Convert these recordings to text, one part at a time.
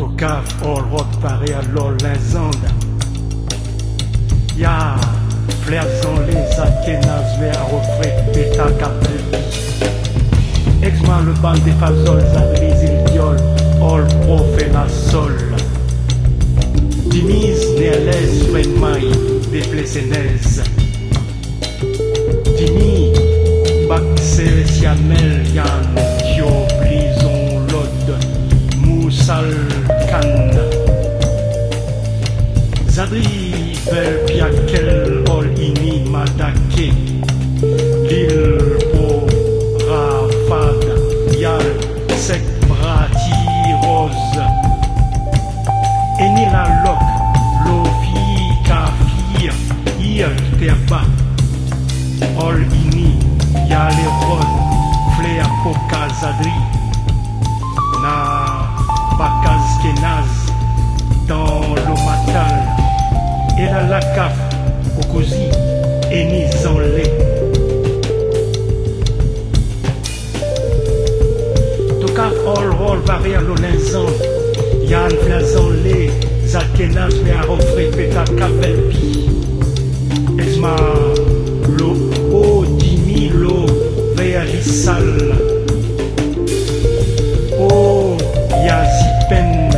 Tocaf all rock paré à l'Orlinzande. Ya flair sans les akénas mais à refrain péta capel. Ex-man le bal des fazols adris il diol all prof et la sol. Dimise néerlaise maille des plessénaises. Dimi Baxé Siamel Yann Tio Blison Lod Moussal Kan Zadri Bel Piakel Ol Ini Madake Lil Po Rafad Yal Sek Brati Rose Eni la Lok Lofi Kafir Ir Terba Ol Ini ya les roses, flair pokazadri, na bakazkenaz dans le matal, et la lacaf, okuzi, et ni zanlé. Tocaf all roll varia l'olinzan, yan flazanlé, zakenaz me a offré peta kabelpi. Esma lo lo vealisal o yazipen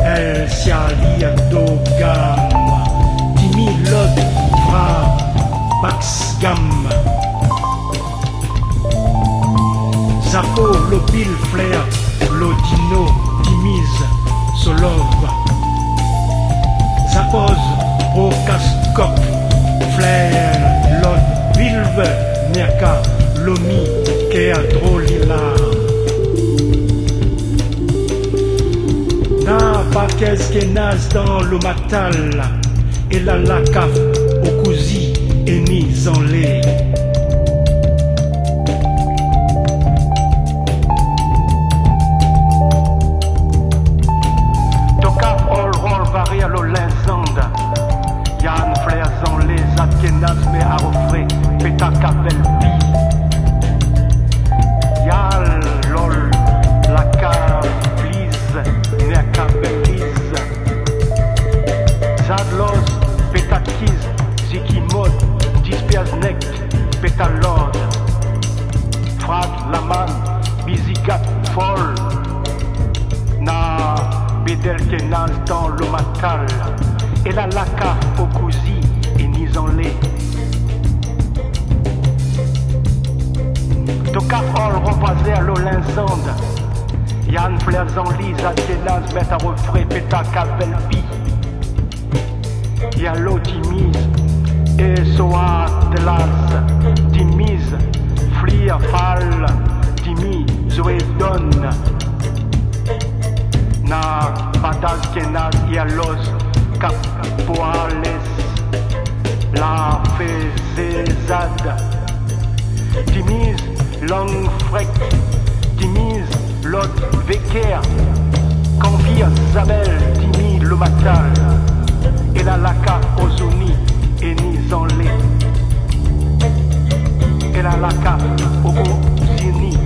el sialia dogam dimi lod fra baxgam zapo lo bil flair lo dino dimise solov zapoz o cascop flair lod bilve Niaka, Lomi, Kea Drolila. Na Bakez Kenaz dans le matal, et la Lakaf, Okuzi, et ni Zanlé. Tocaf all roll varie à l'Olinzande. Yann Flair Zanlé, Zat Kenaz, mais à refrain. Peta kabelpi Yal lol la kablis ne kabelis Zadlos petakiz zikimod dispiaznek petalod Frag laman bizigat fol Na bedel kenaz dans le matal Et la laka okuzi et nizanlé Tocaf all repasé à l'Olinzande. Yann Flair-Zanli, Zakenaz, met à refrain, péta kabelpi. Yallo Dimise, et Soa Delas, Dimise, Flir Fal, Dimi, Zoé Don. Na Badaz Kenaz, Yallos, Capoales, La Fezezad. Dimise, Long Frek, Dimise, Lot Veker, Campir, Zabel, Dimi, Le Matal, et la Laka, Ozoni, et Nizanlé, et la Laka, Ogozini,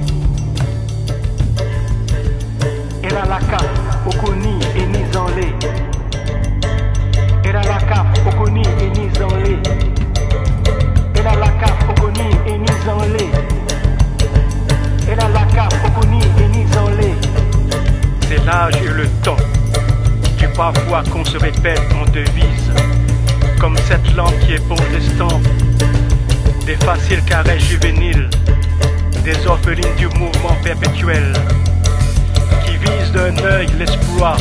et la Laka, Okoni, et Nizanlé, et la Laka, Okoni, et Nizanlé, et la Laka, Okoni, et Nizanlé. Et la laka, Okoni et Nizanlé. C'est l'âge et le temps du parfois qu'on se répète en devise. Comme cette lampe qui éponge l'estampe des faciles caresses juvéniles, des orphelines du mouvement perpétuel, qui vise d'un œil l'espoir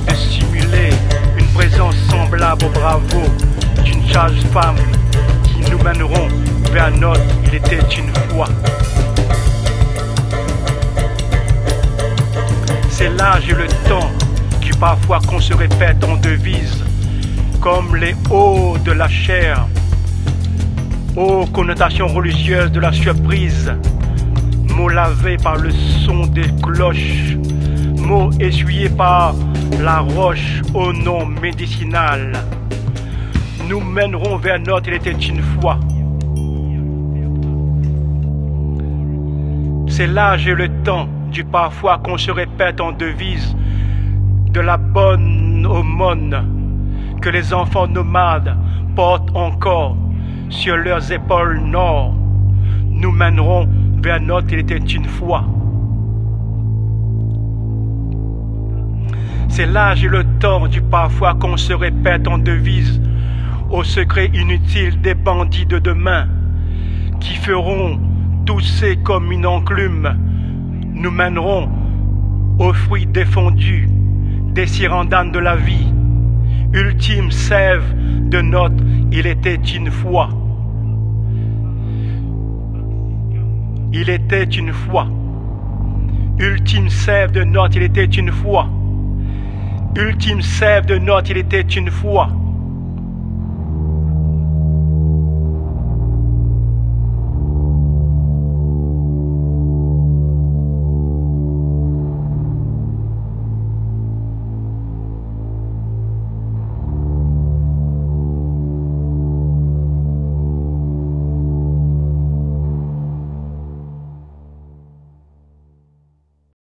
de simuler une présence semblable au bravo d'une charge femme qui nous mèneront vers notre il était une fois. C'est l'âge et le temps qui parfois qu'on se répète en devise, comme les hauts de la chair, aux connotations religieuses de la surprise, mots lavés par le son des cloches, mots essuyés par la roche au nom médicinal. Nous mènerons vers notre il était une fois. C'est l'âge et le temps du parfois qu'on se répète en devise, de la bonne aumône que les enfants nomades portent encore sur leurs épaules nord, nous mèneront vers notre il était une fois. C'est l'âge et le temps du parfois qu'on se répète en devise au secret inutile des bandits de demain qui feront tousser comme une enclume, nous mèneront aux fruits défendus des cirandanes de la vie, ultime sève de notre il était une fois. Il était une fois. Ultime sève de notre il était une fois. Ultime sève de notre il était une fois.